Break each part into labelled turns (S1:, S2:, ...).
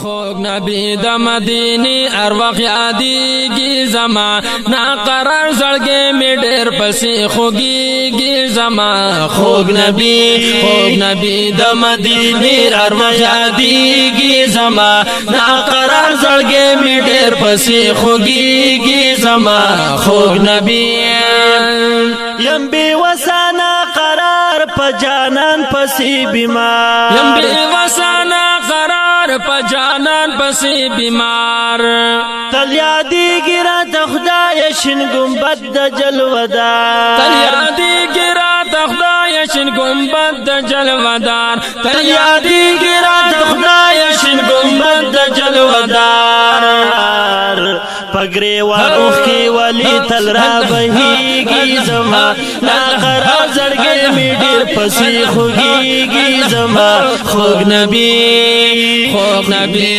S1: خوږ نبی د مدینه هر وخت یادېږي زما ناقرار زړګی مې ډېر پسې خوږېږي زما خوږ نبی د مدینه هر وخت یادېږي زما ناقرار زړګی مې ډېر پسې خوږېږي زما خوږ نبی
S2: یم بی وسانا قرار پا جانان پسی بیمار
S1: یم بی وسانا قرار پا جانان پسی بیمار
S2: تل یادی گرا تخدای شن گنبد د جلودار
S1: تل یادی گرا تخدای شن گنبد د جلودار تل یادی گرا تخدای شن گنبد د جلودار
S2: پگری و اوخ کی ولی تل را بهیگی زما ناقرار زړګی می ډیر پسی خوږیږي زما
S1: خوږ نبی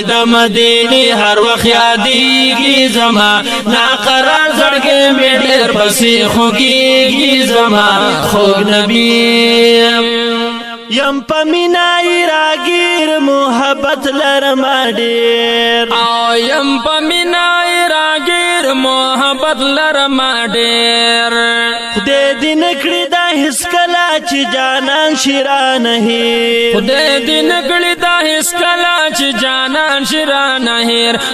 S1: د مدینه هر وخت یادېږي زما ناقرار زړګی می ډیر پسی خوږیږي زما خوږ نبی
S2: یم پمینای راگیر محبت لرما ډیر
S1: او یم پمینای راگیر محبت لرما ډیر
S2: خدای دې نکړي دا هیڅ کله چې جانان شیرا نه
S1: خدای دې نکړي دا هیڅ کله چې جانان شیرا نه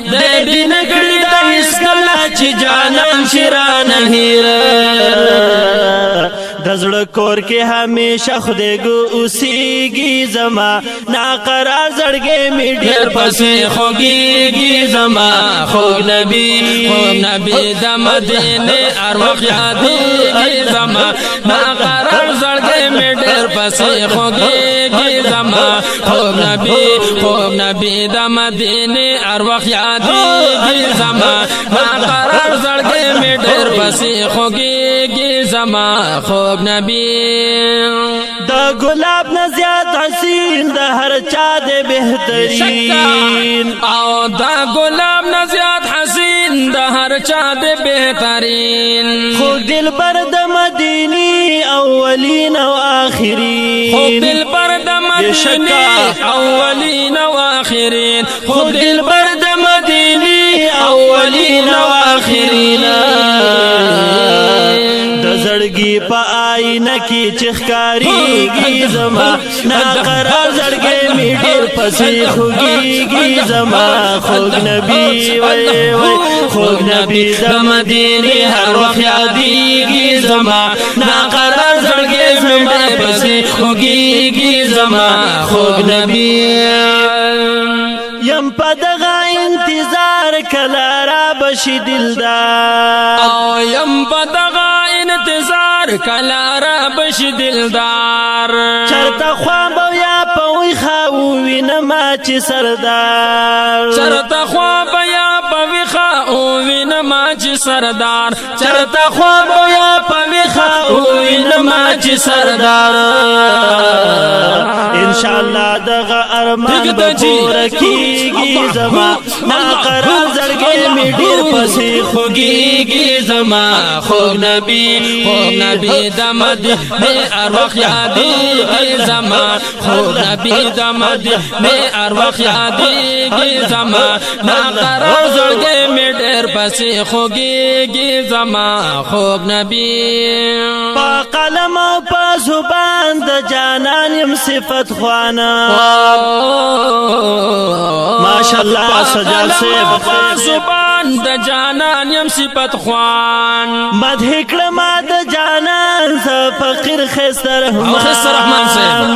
S1: خدای دې نکړي دا هیڅ کله چې جانان شیرا نه
S2: دزړه کور کې همیشه خدای ګو اوسېږي زما ناقرار زړګی می ډېر
S1: پسې خوږېږي زما خوږ نبی د مدینه هر وخت یادېږي زما ناقرار زړګی می ډېر پسې خوږېږي زما خوږ نبی د مدینه هر وخت یادېږي زما ناقرار زړګی می ډېر پسې خوږېږي زما خوږ نبی
S2: دا گلاب نه زیات حسین د هر چا دے بهترین
S1: او دا گلاب نه زیات حسین د هر چا دے بهترین
S2: خوږ دلبر د مدینی اولین و آخرین
S1: خوږ دلبر د مدینی اولین و آخرین خوږ دلبر د مدینی اولین و آخرین
S2: زړګي په آینه کې چخکاریږي زما ناقرار زړګي می ډېر پسې خوږیږي زما خوږ نبی وای خوږ نبی د مدینه هر وخت یادېږي زما ناقرار زړګي می ډېر پسې خوږیږي زما خوږ نبی یم په دغه انتظار کله را بشي دلدار
S1: او یم په دغه انتظار کلا را بشي دلدار
S2: چرته خواب یا پوي خاو وینما چې سردار
S1: چرته خواب یا پوي خاو وینما چې سردار چرته خواب یا پوي خاو وینما چې سردار
S2: ان شاء الله دغه ارمان به پوره کیږي زما ناقرار زړګی می ډېر پسې
S1: خوږیږي زما خوږ نبی د مدینه هر وخت یادېږي زما خوږ نبی د مدینه هر وخت یادېږي زما ناقرار زړګی می ډېر پسې خوږیږي زما خوږ نبی
S2: په قلم او په زبان د جانان یم صفت خوانه ماشاءالله سجاد صاحب
S1: زبان د جانان یم صفت خوان
S2: مدح کړم د جانان ز فقیر خسر رحمان
S1: صاحب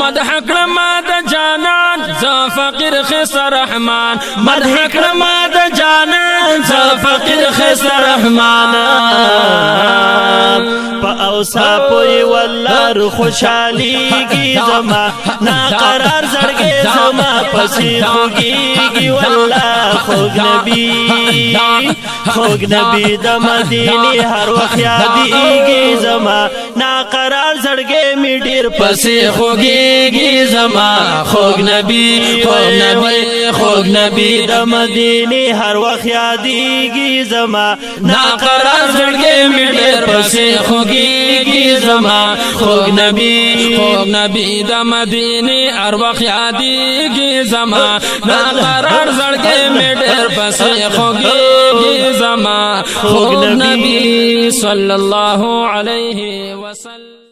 S1: مدح کړم د جانان ز فقیر خسر رحمان مدح کړم د جانان ز فقیر خسر رحمان
S2: په اوصاف وی والله خوشاليږي زما ناقرار زړګي زما پسې خوږيږي والله خوږ نبی د مدینه هر وخت یادېږي زما ناقرار زړګي می ډېر
S1: پسې خوږيږي زما خوږ نبی
S2: خوږ نبی د مدینه هر وخت یادېږي زما
S1: ناقرار زړګې مې ډېر پسې خوږېږي زما خوږ نبی د مدینه هر وخت یادېږي زما ناقرار زړګې مې ډېر پسې خوږېږي زما خوږ نبی صلی الله علیه وسلم.